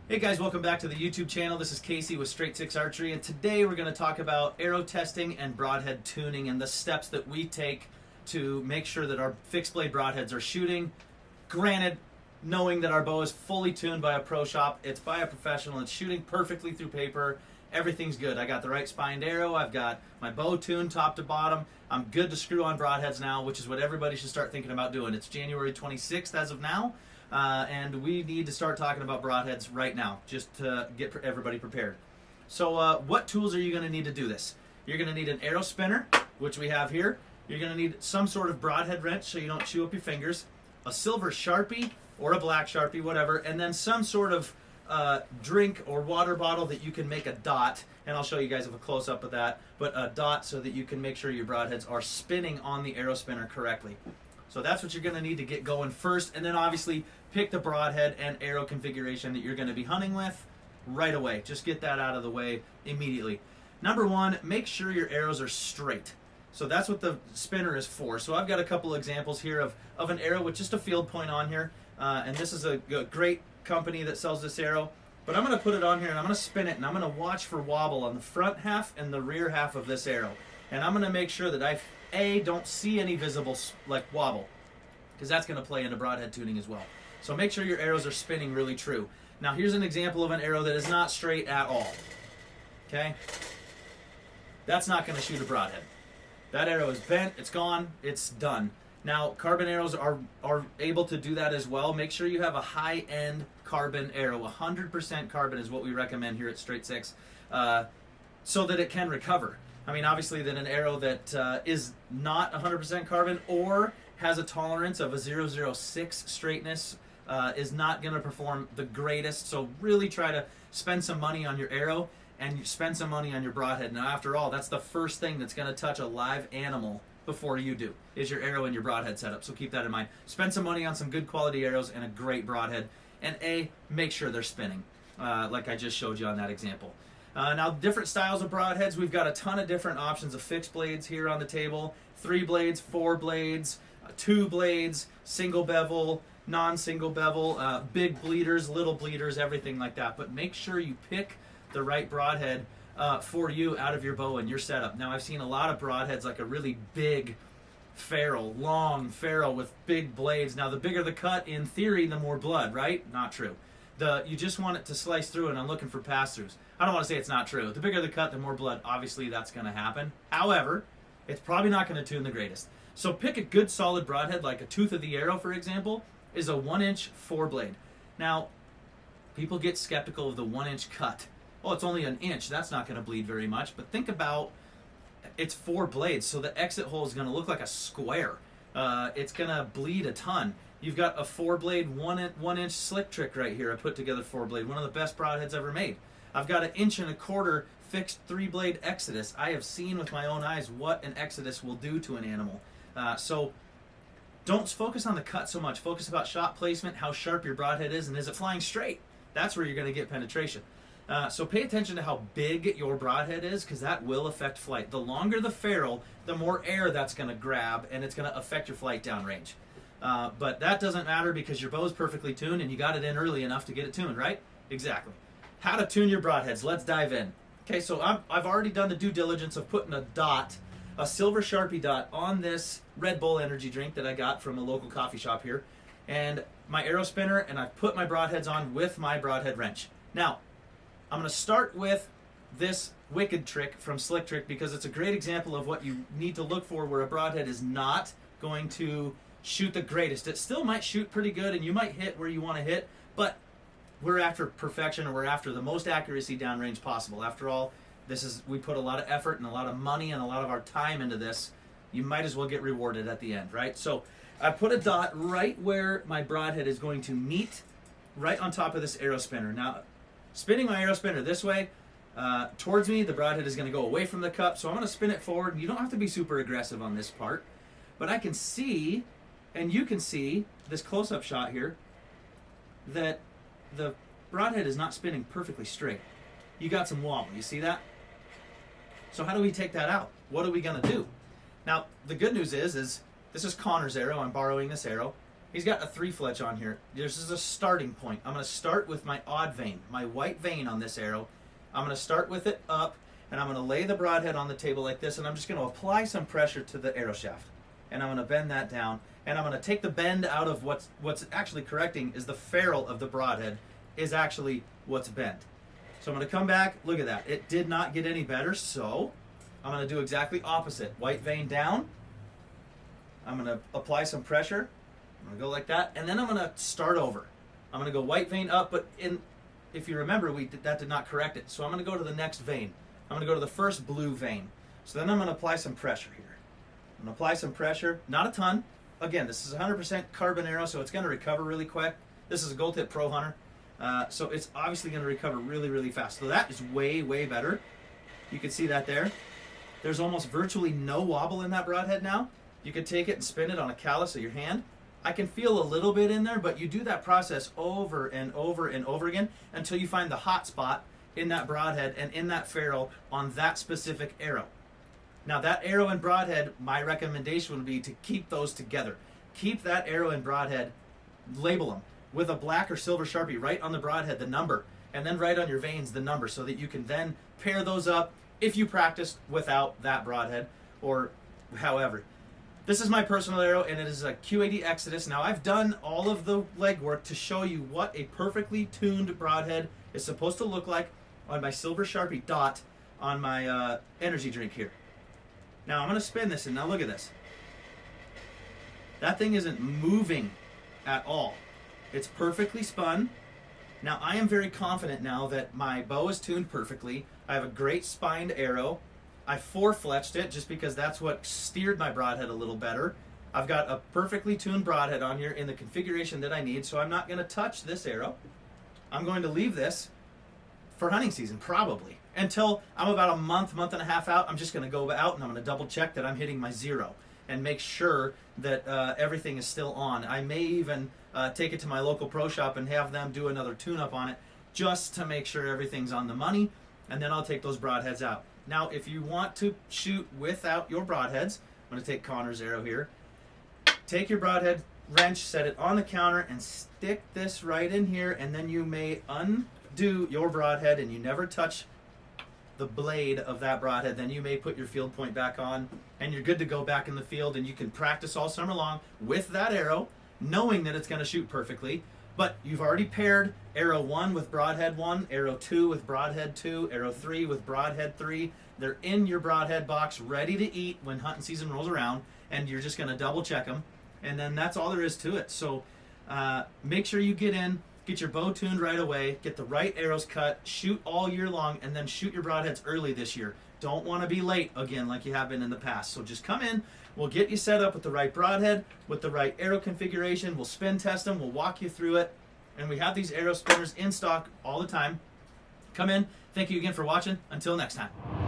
Hey guys, welcome back to the YouTube channel. This is Casey with Straight Six Archery, and today we're going to talk about arrow testing and broadhead tuning and the steps that we take to make sure that our fixed blade broadheads are shooting. Granted, knowing that our bow is fully tuned by a pro shop, it's by a professional, it's shooting perfectly through paper, everything's good. I got the right spined arrow, I've got my bow tuned top to bottom, I'm good to screw on broadheads now, which is what everybody should start thinking about doing. It's January 26th as of now. And we need to start talking about broadheads right now, just to get everybody prepared. So what tools are you going to need to do this? You're going to need an arrow spinner, which we have here. You're going to need some sort of broadhead wrench so you don't chew up your fingers, a silver Sharpie or a black Sharpie, whatever, and then some sort of drink or water bottle that you can make a dot, and I'll show you guys a close-up of that, but a dot so that you can make sure your broadheads are spinning on the arrow spinner correctly. So that's what you're going to need to get going first, and then obviously pick the broadhead and arrow configuration that you're going to be hunting with right away. Just get that out of the way immediately. Number one, make sure your arrows are straight. So that's what the spinner is for. So I've got a couple examples here of an arrow with just a field point on here, and this is a great company that sells this arrow. But I'm going to put it on here and I'm going to spin it, and I'm going to watch for wobble on the front half and the rear half of this arrow. And I'm going to make sure that I don't see any visible like wobble, because that's going to play into broadhead tuning as well. So make sure your arrows are spinning really true. Now here's an example of an arrow that is not straight at all. Okay? That's not going to shoot a broadhead. That arrow is bent, it's gone, it's done. Now carbon arrows are able to do that as well. Make sure you have a high-end carbon arrow. 100% carbon is what we recommend here at Straight Six, so that it can recover. I mean, obviously that an arrow that is not 100% carbon or has a tolerance of a 0.06 straightness is not going to perform the greatest. So really try to spend some money on your arrow and you spend some money on your broadhead. Now after all, that's the first thing that's going to touch a live animal before you do, is your arrow and your broadhead setup. So keep that in mind. Spend some money on some good quality arrows and a great broadhead, and make sure they're spinning, like I just showed you on that example. Now, different styles of broadheads. We've got a ton of different options of fixed blades here on the table. 3 blades, 4 blades, 2 blades, single bevel, non-single bevel, big bleeders, little bleeders, everything like that. But make sure you pick the right broadhead for you out of your bow and your setup. Now, I've seen a lot of broadheads, like a really big ferrule, long ferrule with big blades. Now, the bigger the cut, in theory, the more blood, right? Not true. You just want it to slice through, and I'm looking for pass-throughs. I don't want to say it's not true. The bigger the cut, the more blood. Obviously, that's going to happen. However, it's probably not going to tune the greatest. So pick a good solid broadhead, like a tooth of the arrow, for example, is a 1-inch 4-blade. Now, people get skeptical of the 1-inch cut. Oh, it's only an inch. That's not going to bleed very much. But think about, it's 4 blades, so the exit hole is going to look like a square. It's going to bleed a ton. You've got a 4-blade, 1-inch slick trick right here. I put together 4-blade, one of the best broadheads ever made. I've got an 1.25 inch fixed 3-blade Exodus. I have seen with my own eyes what an Exodus will do to an animal. So don't focus on the cut so much. Focus about shot placement, how sharp your broadhead is, and is it flying straight? That's where you're going to get penetration. So pay attention to how big your broadhead is, because that will affect flight. The longer the ferrule, the more air that's going to grab, and it's going to affect your flight downrange. But that doesn't matter because your bow is perfectly tuned and you got it in early enough to get it tuned, right? Exactly. How to tune your broadheads. Let's dive in. Okay, so I've already done the due diligence of putting a dot, a silver Sharpie dot, on this Red Bull energy drink that I got from a local coffee shop here, and my arrow spinner, and I've put my broadheads on with my broadhead wrench. Now, I'm going to start with this Wicked trick from Slick Trick because it's a great example of what you need to look for where a broadhead is not going to shoot the greatest. It still might shoot pretty good and you might hit where you want to hit, but we're after perfection, or we're after the most accuracy downrange possible. After all, we put a lot of effort and a lot of money and a lot of our time into this. You might as well get rewarded at the end, right? So I put a dot right where my broadhead is going to meet, right on top of this arrow spinner. Now, spinning my arrow spinner this way towards me, the broadhead is going to go away from the cup, so I'm going to spin it forward. You don't have to be super aggressive on this part, but I can see, and you can see, this close-up shot here, that the broadhead is not spinning perfectly straight. You got some wobble, you see that? So how do we take that out? What are we going to do? Now, the good news is this is Connor's arrow. I'm borrowing this arrow. He's got a 3 fletch on here. This is a starting point. I'm going to start with my odd vein, my white vein on this arrow. I'm going to start with it up, and I'm going to lay the broadhead on the table like this, and I'm just going to apply some pressure to the arrow shaft. And I'm going to bend that down, and I'm going to take the bend out of what's actually correcting is the ferrule of the broadhead is actually what's bent. So I'm going to come back. Look at that. It did not get any better, so I'm going to do exactly opposite. White vein down. I'm going to apply some pressure. I'm going to go like that, and then I'm going to start over. I'm going to go white vein up, but if you remember, that did not correct it. So I'm going to go to the next vein. I'm going to go to the first blue vein. So then I'm going to apply some pressure here. I'm going to apply some pressure, not a ton. Again, this is 100% carbon arrow, so it's going to recover really quick. This is a Gold Tip Pro Hunter, so it's obviously going to recover really, really fast. So that is way, way better. You can see that there. There's almost virtually no wobble in that broadhead now. You can take it and spin it on a callus of your hand. I can feel a little bit in there, but you do that process over and over and over again until you find the hot spot in that broadhead and in that ferrule on that specific arrow. Now that arrow and broadhead, my recommendation would be to keep those together. Keep that arrow and broadhead, label them with a black or silver Sharpie, write on the broadhead the number, and then write on your veins the number so that you can then pair those up if you practice without that broadhead or however. This is my personal arrow, and it is a Q80 Exodus. Now, I've done all of the legwork to show you what a perfectly tuned broadhead is supposed to look like on my silver Sharpie dot on my energy drink here. Now, I'm going to spin this, and now look at this. That thing isn't moving at all. It's perfectly spun. Now, I am very confident now that my bow is tuned perfectly. I have a great spined arrow. I 4-fletched it just because that's what steered my broadhead a little better. I've got a perfectly tuned broadhead on here in the configuration that I need, so I'm not going to touch this arrow. I'm going to leave this for hunting season, probably. Until I'm about a month and a half out, I'm just going to go out and I'm going to double check that I'm hitting my 0 and make sure that everything is still on. I may even take it to my local pro shop and have them do another tune-up on it just to make sure everything's on the money, and then I'll take those broadheads out. Now, if you want to shoot without your broadheads, I'm going to take Connor's arrow here. Take your broadhead wrench, set it on the counter, and stick this right in here, and then you may undo your broadhead and you never touch the blade of that broadhead. Then you may put your field point back on, and you're good to go back in the field, and you can practice all summer long with that arrow, knowing that it's going to shoot perfectly. But you've already paired arrow 1 with broadhead 1, arrow 2 with broadhead 2, arrow 3 with broadhead 3. They're in your broadhead box, ready to eat when hunting season rolls around, and you're just going to double check them, and then that's all there is to it. So make sure you get in, get your bow tuned right away, get the right arrows cut, shoot all year long, and then shoot your broadheads early this year. Don't want to be late again like you have been in the past. So just come in. We'll get you set up with the right broadhead, with the right arrow configuration. We'll spin test them. We'll walk you through it. And we have these arrow spinners in stock all the time. Come in. Thank you again for watching. Until next time.